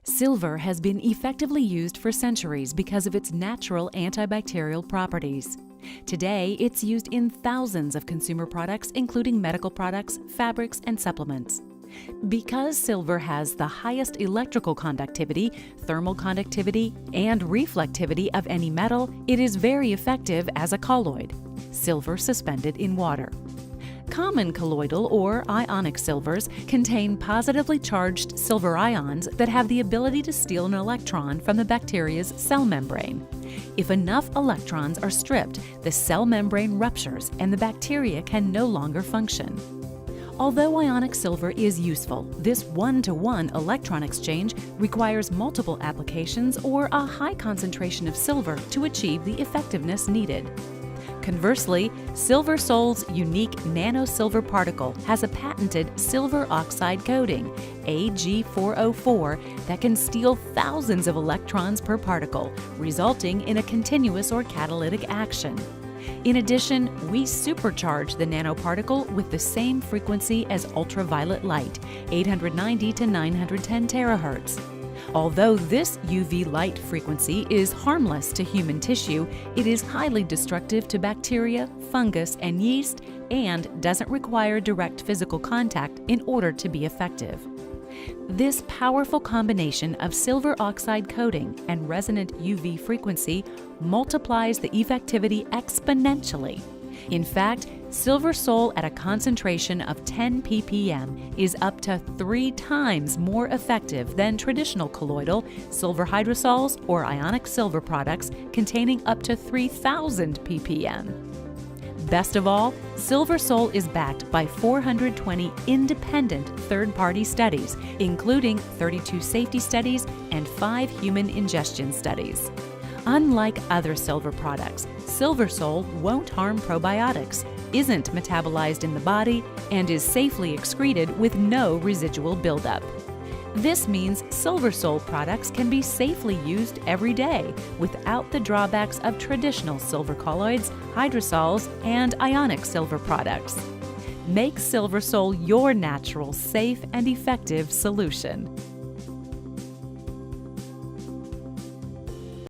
Silver has been effectively used for centuries because of its natural antibacterial properties. Today, it's used in thousands of consumer products, including medical products, fabrics, and supplements. Because silver has the highest electrical conductivity, thermal conductivity, and reflectivity of any metal, it is very effective as a colloid, silver suspended in water. Common colloidal or ionic silvers contain positively charged silver ions that have the ability to steal an electron from the bacteria's cell membrane. If enough electrons are stripped, the cell membrane ruptures and the bacteria can no longer function. Although ionic silver is useful, this one-to-one electron exchange requires multiple applications or a high concentration of silver to achieve the effectiveness needed. Conversely, SilverSol's unique nano-silver particle has a patented silver oxide coating, Ag4O4, that can steal thousands of electrons per particle, resulting in a continuous or catalytic action. In addition, we supercharge the nanoparticle with the same frequency as ultraviolet light, 890 to 910 terahertz. Although this UV light frequency is harmless to human tissue, it is highly destructive to bacteria, fungus, and yeast, and doesn't require direct physical contact in order to be effective. This powerful combination of silver oxide coating and resonant UV frequency multiplies the effectivity exponentially. In fact, SilverSol at a concentration of 10 ppm is up to 3 times more effective than traditional colloidal, silver hydrosols, or ionic silver products containing up to 3,000 ppm. Best of all, SilverSol is backed by 420 independent third-party studies, including 32 safety studies and 5 human ingestion studies. Unlike other silver products, SilverSol won't harm probiotics, isn't metabolized in the body, and is safely excreted with no residual buildup. This means SilverSol products can be safely used every day without the drawbacks of traditional silver colloids, hydrosols, and ionic silver products. Make SilverSol your natural, safe, and effective solution.